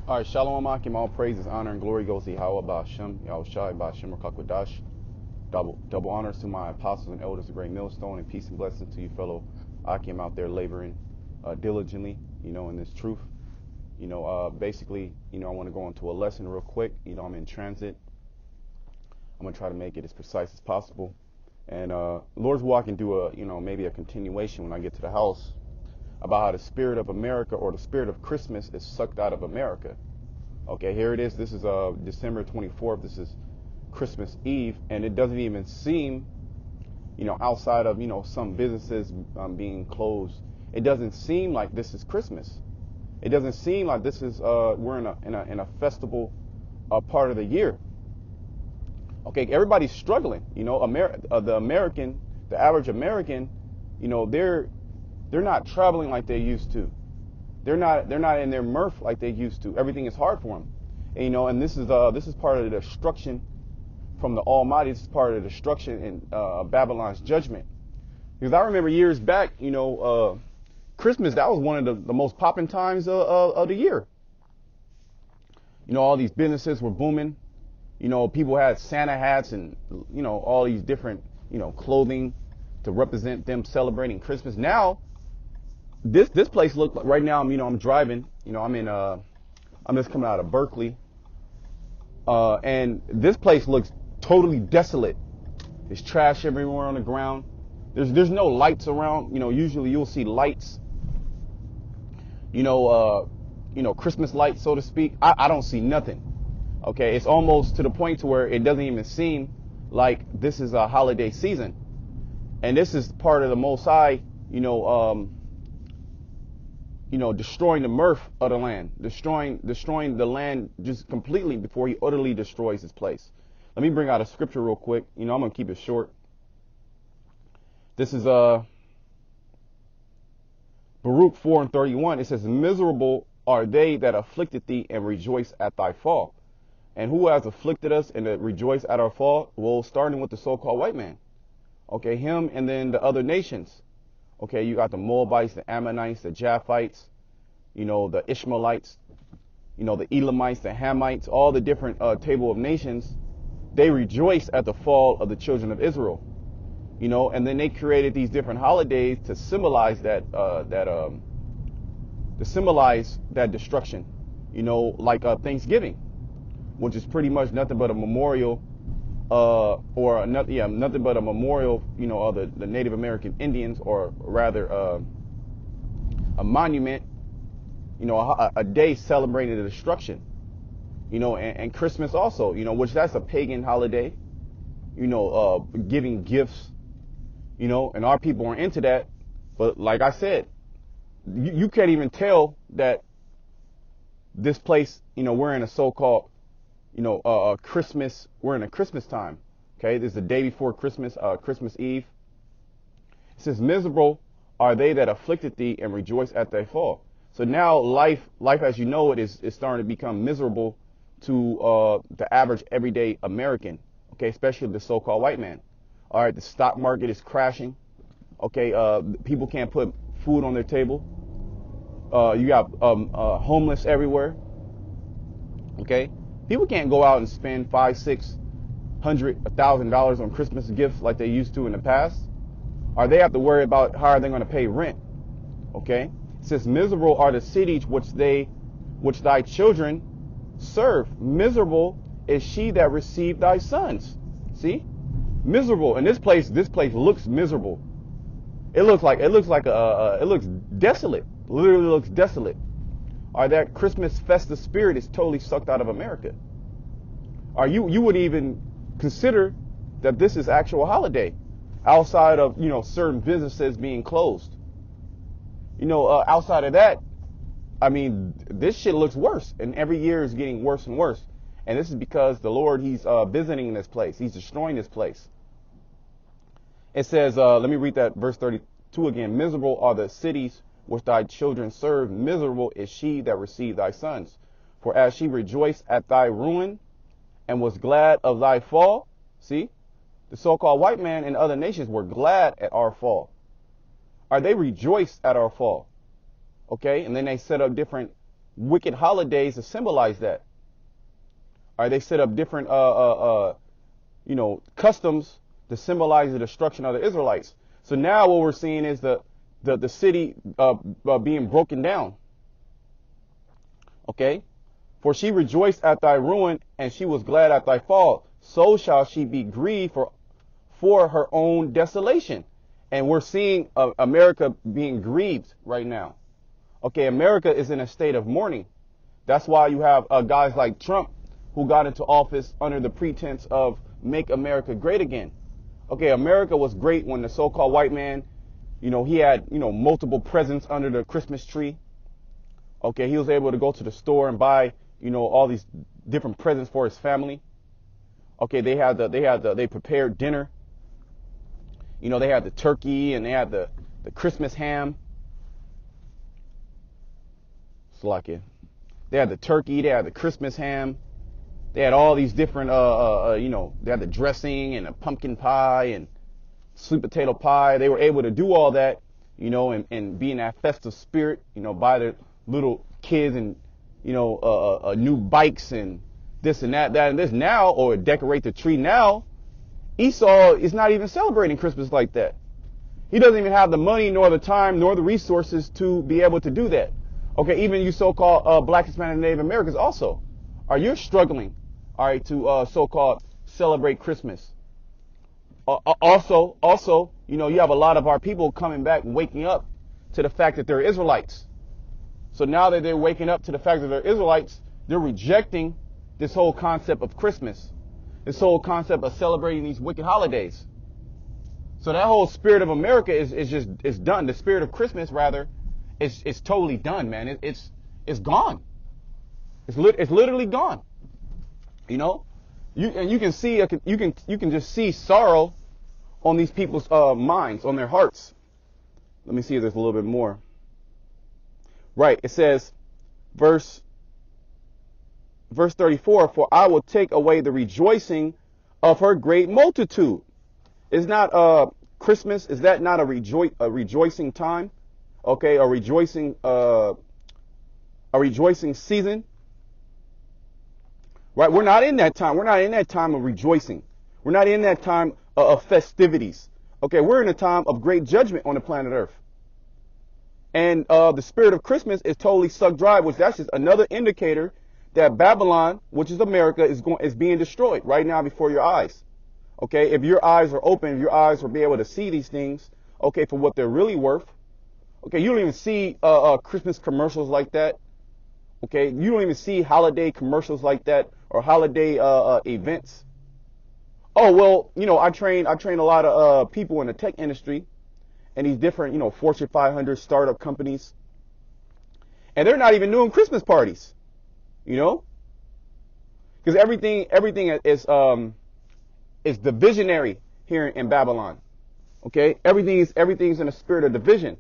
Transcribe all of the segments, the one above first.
All right, Shalom Akim, all praises, honor, and glory goes to Yahweh Ba'Shem, Yahushai Ba'Shem Rakakwadash. Double honors to my apostles and elders of Great Millstone, and peace and blessings to you fellow Akim out there laboring diligently, in this truth. Basically, I want to go into a lesson real quick. I'm in transit. I'm going to try to make it as precise as possible. And Lord's will I can do maybe a continuation when I get to the house about how the spirit of America or the spirit of Christmas is sucked out of America. Okay, here it is. This is December 24th. This is Christmas Eve, and it doesn't even seem, outside of some businesses being closed, it doesn't seem like this is Christmas. It doesn't seem like this is we're in a festival part of the year. Okay, everybody's struggling. The average American, they're not traveling like they used to. They're not in their mirth like they used to. Everything is hard for them. And this is part of the destruction from the Almighty. This is part of the destruction in Babylon's judgment. Because I remember years back, Christmas, that was one of the most popping times of the year. All these businesses were booming. People had Santa hats and, all these different, clothing to represent them celebrating Christmas. Now, this place look like, right now I'm driving, I'm just coming out of Berkeley, and this place looks totally desolate. There's trash everywhere on the ground. There's no lights around. Usually you'll see lights, Christmas lights, so to speak. I don't see nothing. Okay, it's almost to the point to where it doesn't even seem like this is a holiday season, and this is part of the Most High, destroying the mirth of the land, destroying the land just completely before he utterly destroys his place. Let me bring out a scripture real quick. I'm going to keep it short. This is Baruch 4:31. It says, "Miserable are they that afflicted thee and rejoice at thy fall." And who has afflicted us and rejoice at our fall? Well, starting with the so-called white man. Okay, him and then the other nations. Okay, you got the Moabites, the Ammonites, the Japhites, the Ishmaelites, the Elamites, the Hamites, all the different table of nations. They rejoice at the fall of the children of Israel, and then they created these different holidays to symbolize that destruction, like Thanksgiving, which is pretty much nothing but a memorial, nothing but a memorial, of the Native American Indians, or rather a monument, a day celebrating the destruction, and Christmas also, which that's a pagan holiday, giving gifts, and our people are into that. But like I said, you can't even tell that this place, we're in a so-called, Christmas, we're in a Christmas time. Okay, this is the day before Christmas, Christmas Eve. It says, "Miserable are they that afflicted thee and rejoice at thy fall." So now life as you know it is starting to become miserable to the average everyday American. Okay, especially the so-called white man. All right, the stock market is crashing. Okay, people can't put food on their table. You got homeless everywhere. Okay, people can't go out and spend $500, $600, $1,000 on Christmas gifts like they used to in the past. Or they have to worry about how are they going to pay rent. Okay, it says, "Miserable are the cities which thy children serve. Miserable is she that received thy sons." See, miserable. And this place looks miserable. It looks desolate. Literally looks desolate. Or that Christmas festive spirit is totally sucked out of America. Or you would even consider that this is actual holiday, outside of certain businesses being closed. Outside of that, I mean, this shit looks worse, and every year is getting worse and worse. And this is because the Lord, he's visiting this place. He's destroying this place. It says, let me read that verse 32 again. "Miserable are the cities which thy children serve. Miserable is she that received thy sons. For as she rejoiced at thy ruin and was glad of thy fall." See, the so-called white man and other nations were glad at our fall. Or they rejoiced at our fall. Okay, and then they set up different wicked holidays to symbolize that. All right, they set up different, customs to symbolize the destruction of the Israelites. So now what we're seeing is the city being broken down. Okay? For she rejoiced at thy ruin, and she was glad at thy fall. So shall she be grieved for her own desolation. And we're seeing America being grieved right now. Okay, America is in a state of mourning. That's why you have guys like Trump who got into office under the pretense of make America great again. Okay, America was great when the so-called white man, he had, multiple presents under the Christmas tree. Okay, he was able to go to the store and buy, all these different presents for his family. Okay, they prepared dinner. They had the turkey and they had the Christmas ham. Slakia. They had the turkey, they had the Christmas ham. They had all these different, they had the dressing and a pumpkin pie and sweet potato pie. They were able to do all that, and be in that festive spirit, buy their little kids and, new bikes and this and that and this now, or decorate the tree now. Esau is not even celebrating Christmas like that. He doesn't even have the money, nor the time, nor the resources to be able to do that. Okay, even you so-called Black, Hispanic, and Native Americans also. Are you struggling, all right, to so-called celebrate Christmas? Also, you have a lot of our people coming back and waking up to the fact that they're Israelites. So now that they're waking up to the fact that they're Israelites, they're rejecting this whole concept of Christmas, this whole concept of celebrating these wicked holidays. So that whole spirit of America is done. The spirit of Christmas, rather, is totally done, man. It's gone. It's literally gone. You can see you can just see sorrow on these people's minds, on their hearts. Let me see if there's a little bit more. Right, it says, verse 34, for I will take away the rejoicing of her great multitude. Is not Christmas, is that not a rejoicing time? Okay, a rejoicing season? Right, we're not in that time. We're not in that time of rejoicing. We're not in that time of festivities. Okay, we're in a time of great judgment on the planet Earth. And the spirit of Christmas is totally sucked dry, which that's just another indicator that Babylon, which is America, is being destroyed right now before your eyes. Okay, if your eyes are open, if your eyes will be able to see these things, okay, for what they're really worth. Okay, you don't even see Christmas commercials like that. Okay, you don't even see holiday commercials like that or holiday events. Oh well, I train a lot of people in the tech industry and these different Fortune 500 startup companies, and they're not even doing Christmas parties. Because everything is divisionary here in Babylon. Okay, everything's in a spirit of division,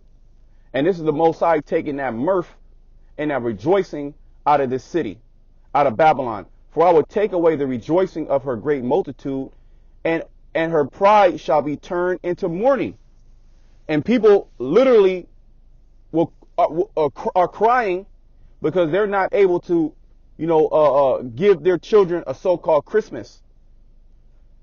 and this is the Most High taking that mirth and that rejoicing out of this city, out of Babylon. For I will take away the rejoicing of her great multitude, and her pride shall be turned into mourning. And people literally are crying because they're not able to give their children a so-called Christmas.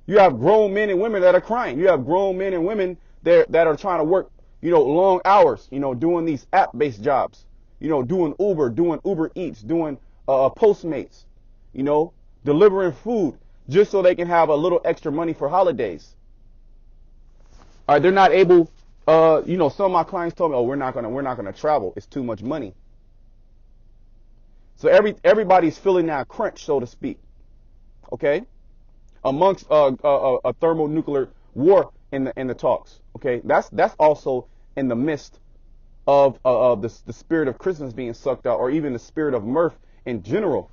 You have grown men and women that are crying. You have grown men and women that are trying to work, long hours, doing these app-based jobs, doing Uber Eats, doing Postmates, delivering food just so they can have a little extra money for holidays. All right, they're not able, some of my clients told me, oh, we're not gonna travel. It's too much money. So everybody's feeling that crunch, so to speak. Okay, amongst a thermonuclear war in the talks. Okay, that's also in the midst of the spirit of Christmas being sucked out, or even the spirit of mirth in general.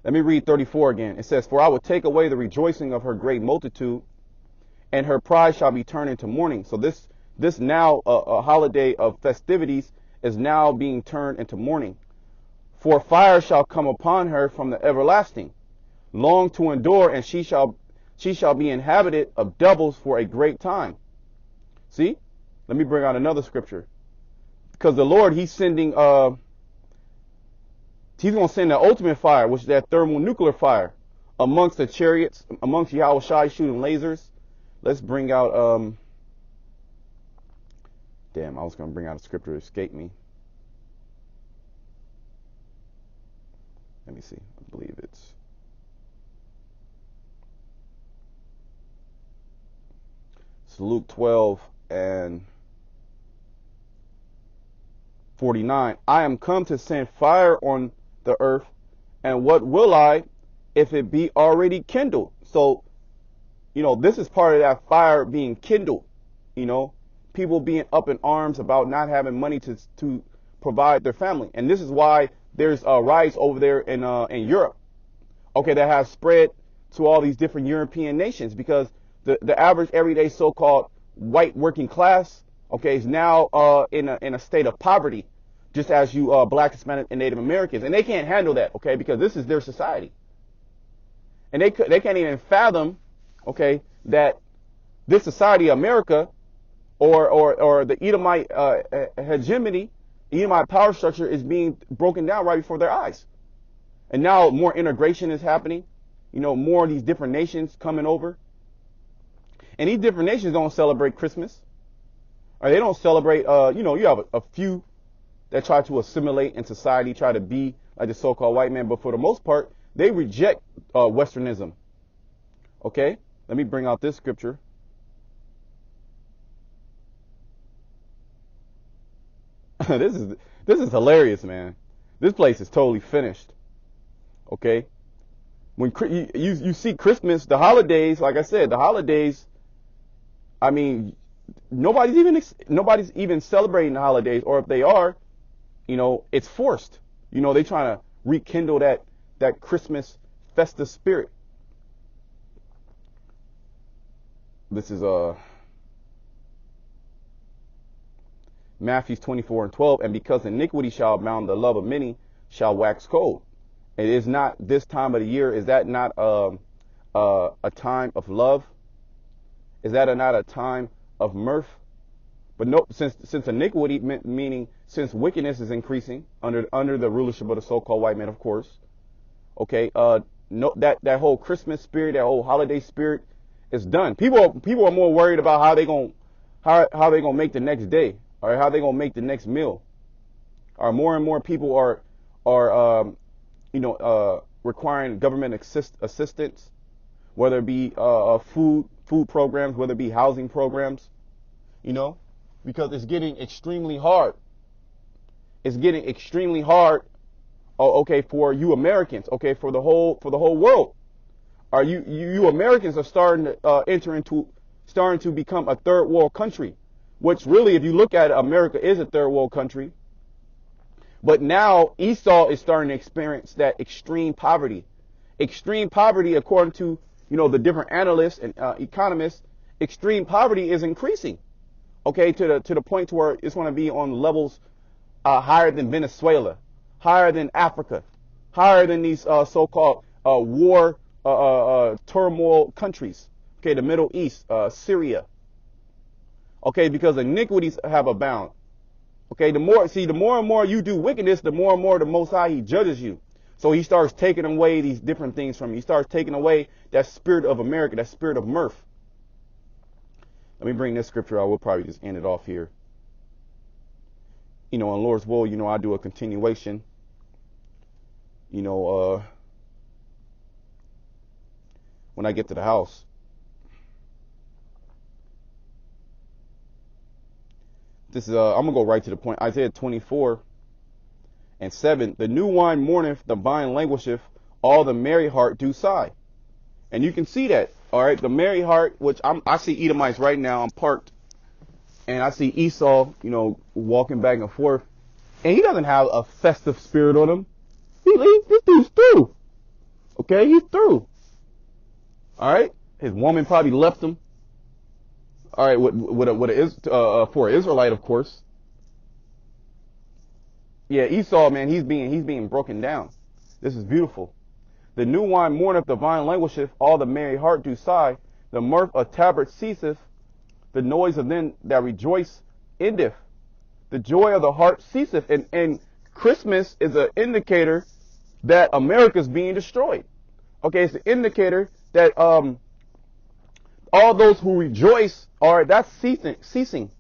Let me read 34 again. It says, for I will take away the rejoicing of her great multitude, and her pride shall be turned into mourning. So this now a holiday of festivities is now being turned into mourning. For fire shall come upon her from the everlasting, long to endure, and she shall be inhabited of devils for a great time. See? Let me bring out another scripture. Because the Lord, he's sending He's going to send the ultimate fire, which is that thermonuclear fire, amongst the chariots, amongst Yahushua shooting lasers. Let's bring out, damn, I was going to bring out a scripture that escaped me. Let me see. I believe it's Luke 12 and 49. I am come to send fire on the earth, and what will I if it be already kindled? So, this is part of that fire being kindled. People being up in arms about not having money to provide their family. And this is why there's riots over there in Europe, that has spread to all these different European nations, because the average everyday so-called white working class, is now in a state of poverty, just as you Black, Hispanic, and Native Americans, and they can't handle that, because this is their society, and they can't even fathom, that this society, America, or the Edomite hegemony, Edomite power structure is being broken down right before their eyes, and now more integration is happening, more of these different nations coming over. And these different nations don't celebrate Christmas. Or they don't celebrate, you have a few that try to assimilate in society, try to be like the so-called white man. But for the most part, they reject Westernism. Okay? Let me bring out this scripture. This is hilarious, man. This place is totally finished. Okay? When you see Christmas, the holidays, like I said, the holidays, I mean, nobody's even celebrating the holidays, or if they are, it's forced. They trying to rekindle that Christmas festive spirit. This is Matthew 24 and 12, and because iniquity shall abound, the love of many shall wax cold. It is not this time of the year. Is that not a time of love? Is that not a time of mirth? But no, since iniquity, meaning since wickedness is increasing under the rulership of the so-called white man, of course. No, that whole Christmas spirit, that whole holiday spirit is done. People are more worried about how they gonna make the next day, or how they gonna make the next meal. Or more and more people are requiring government assistance, whether it be food programs, whether it be housing programs, because it's getting extremely hard. It's getting extremely hard. For you Americans, for the whole world. Are you Americans are starting to become a third world country, which really, if you look at it, America is a third world country. But now Esau is starting to experience that extreme poverty. Extreme poverty, according to the different analysts and economists, extreme poverty is increasing. To the point to where it's going to be on levels higher than Venezuela, higher than Africa, higher than these so-called war turmoil countries. The Middle East, Syria. Because iniquities have abound. The more and more you do wickedness, the more and more the Most High, He judges you. So He starts taking away these different things from you. He starts taking away that spirit of America, that spirit of mirth. Let me bring this scripture out. We'll probably just end it off here. On Lord's will, I do a continuation. When I get to the house. This is I'm gonna go right to the point. Isaiah 24 and 7. The new wine mourneth, the vine languisheth, all the merry heart do sigh. And you can see that. All right, the merry heart, which I see Edomites right now. I'm parked, and I see Esau, walking back and forth, and he doesn't have a festive spirit on him. This dude's through. He's through. All right, his woman probably left him. All right, for an Israelite, of course. Yeah, Esau, man, he's being broken down. This is beautiful. The new wine mourneth, the vine languisheth, all the merry heart do sigh. The mirth of tabret ceaseth, the noise of them that rejoice endeth. The joy of the heart ceaseth. And Christmas is an indicator that America's being destroyed. Okay, it's an indicator that all those who rejoice are that's ceasing.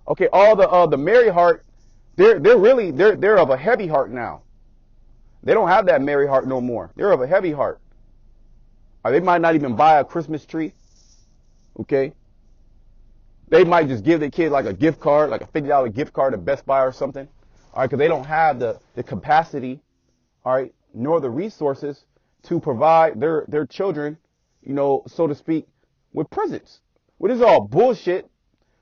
Okay, all the merry heart, they're of a heavy heart now. They don't have that merry heart no more. They're of a heavy heart. Or they might not even buy a Christmas tree. Okay, they might just give their kid like a gift card, like a $50 gift card to Best Buy or something. All right, because they don't have the capacity, all right, nor the resources to provide their children, you know, so to speak, with presents. Well, this is all bullshit.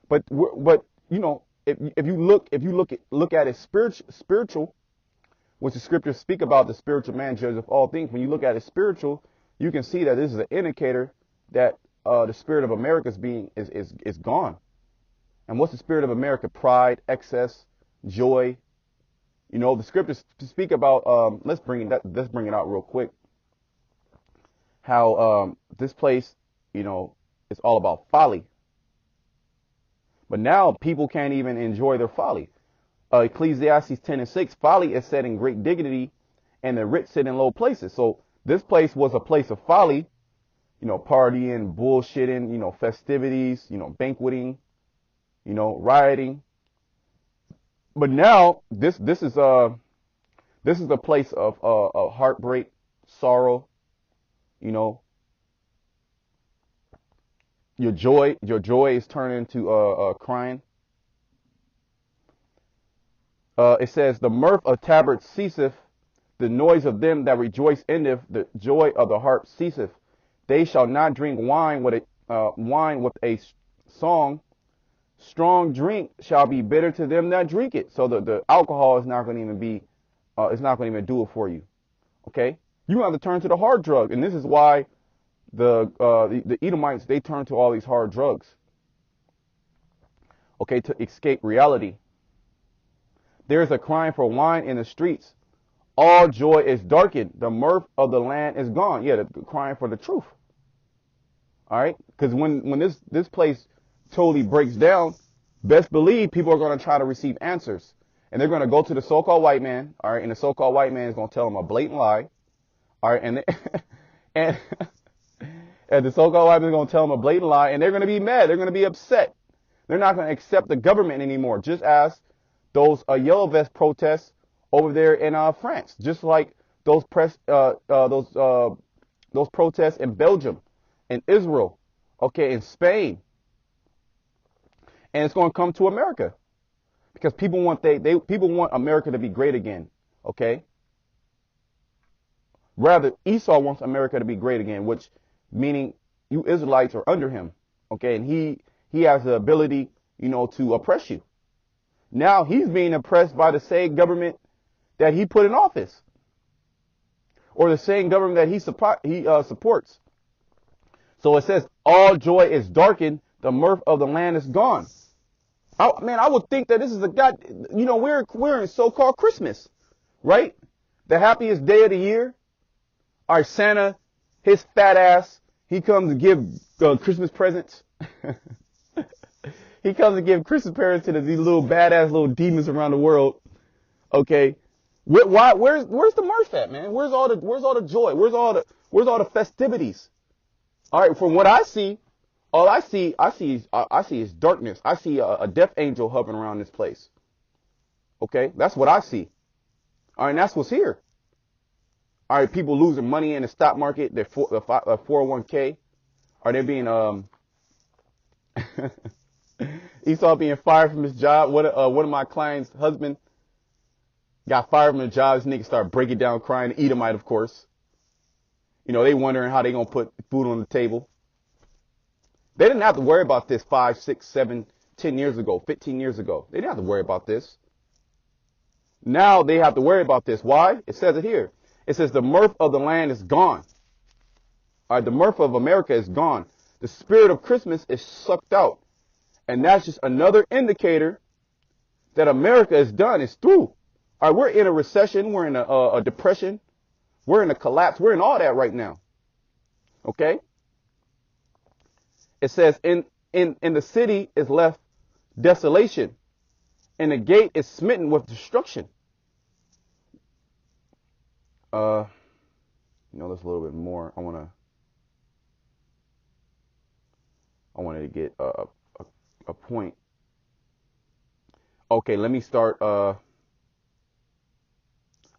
But you know, if you look at it spiritual, which the scriptures speak about, the spiritual man judge of all things. When you look at it spiritual, you can see that this is an indicator that the spirit of America is gone. And what's the spirit of America? Pride, excess, joy. You know, the scriptures speak about. Let's bring it out real quick. How this place, you know, is all about folly. But now people can't even enjoy their folly. Ecclesiastes 10:6, folly is set in great dignity, and the rich sit in low places. So this place was a place of folly, you know, partying, bullshitting, you know, festivities, you know, banqueting, you know, rioting. But now this is a place of heartbreak, sorrow, you know. Your joy is turning into crying. It says, the mirth of tabrets ceaseth, the noise of them that rejoice endeth, the joy of the harp ceaseth. They shall not drink wine with a song. Strong drink shall be bitter to them that drink it. So the alcohol is not going to even be, it's not going to even do it for you. Okay, you have to turn to the hard drug, and this is why the Edomites, they turn to all these hard drugs. Okay, to escape reality. There is a crying for wine in the streets. All joy is darkened. The mirth of the land is gone. Yeah, the crying for the truth. All right, because when this place totally breaks down, best believe people are going to try to receive answers, and they're going to go to the so-called white man. All right, and the so-called white man is going to tell them a blatant lie. All right, and the so-called white man is going to tell them a blatant lie, and they're going to be mad. They're going to be upset. They're not going to accept the government anymore, just as those yellow vest protests over there in France, just like those protests in Belgium, in Israel, okay, in Spain, and it's going to come to America because people want people want America to be great again, okay. Rather, Esau wants America to be great again, which meaning you Israelites are under him, okay, and he has the ability, you know, to oppress you. Now he's being oppressed by the same government that he put in office, or the same government that he supports. So it says, all joy is darkened, the mirth of the land is gone. I would think that this is you know, we're in so-called Christmas, right? The happiest day of the year. Our Santa, his fat ass, he comes to give Christmas presents. He comes to give Christmas presents to these little badass little demons around the world. Okay, where's the mirth at, man? Where's all the joy? Where's all the festivities? All right, from what I see, all I see is darkness. I see a death angel hovering around this place. Okay, that's what I see. All right, and that's what's here. All right, people losing money in the stock market, their 401k. Are they being Esau being fired from his job? One of my clients' husband got fired from the job. This nigga started breaking down, crying. Edomite, of course. You know, they wondering how they gonna put food on the table. They didn't have to worry about this 5, 6, 7, 10 years ago, 15 years ago. They didn't have to worry about this. Now they have to worry about this. Why? It says it here. It says the mirth of the land is gone. All right, the mirth of America is gone. The spirit of Christmas is sucked out. And that's just another indicator that America is done. It's through. All right, we're in a recession. We're in a depression. We're in a collapse. We're in all that right now. Okay? It says in the city is left desolation, and the gate is smitten with destruction. There's a little bit more. I wanted to get a point. Okay, let me start. I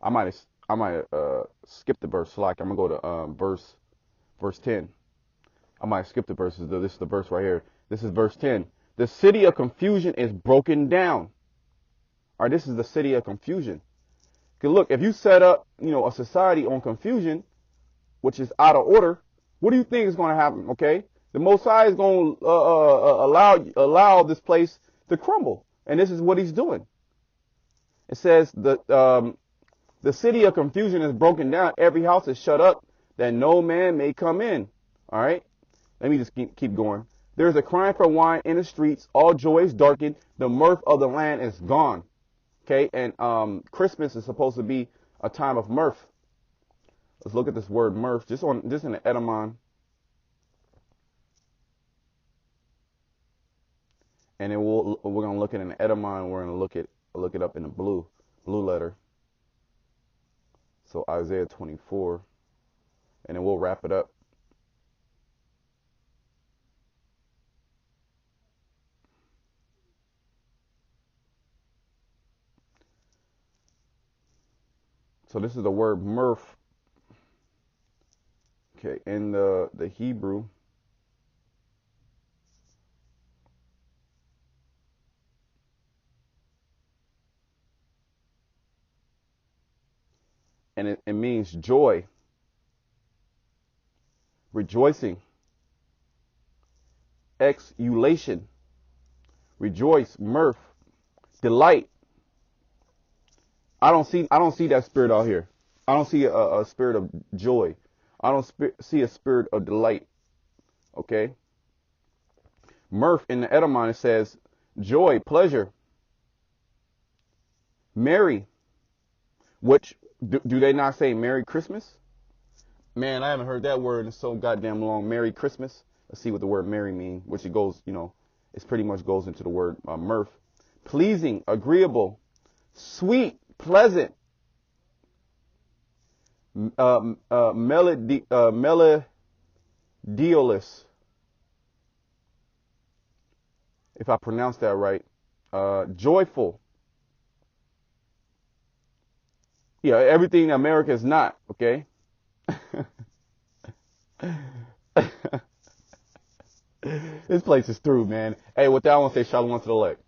might skip the verse. Like I'm gonna go to verse 10. I might skip the verses. This is the verse right here. This is verse 10. The city of confusion is broken down. All right, this is the city of confusion. Because look, if you set up, a society on confusion, which is out of order, what do you think is going to happen? Okay, the Most High is going to allow this place to crumble, and this is what He's doing. It says the city of confusion is broken down. Every house is shut up, that no man may come in. All right, let me just keep going. There's a crying for wine in the streets. All joy is darkened. The mirth of the land is gone. Okay, and Christmas is supposed to be a time of mirth. Let's look at this word mirth, just in the etymon. And then we're going to look at an etymon. We're going to look it up in the blue letter. So Isaiah 24, and then we'll wrap it up. So this is the word mirth. Okay, in the Hebrew. And it means joy, rejoicing, exultation, rejoice, mirth, delight. I don't see that spirit out here. I don't see a spirit of joy. I don't see a spirit of delight. Okay. Mirth in the etymon, it says joy, pleasure, merry. Which do they not say Merry Christmas? Man, I haven't heard that word in so goddamn long. Merry Christmas. Let's see what the word merry means, which it goes, it pretty much goes into the word mirth. Pleasing, agreeable, sweet, pleasant, melodious. If I pronounce that right. Joyful. Yeah, everything America is not, okay? This place is through, man. Hey, with that, I want to say shalom to the elect.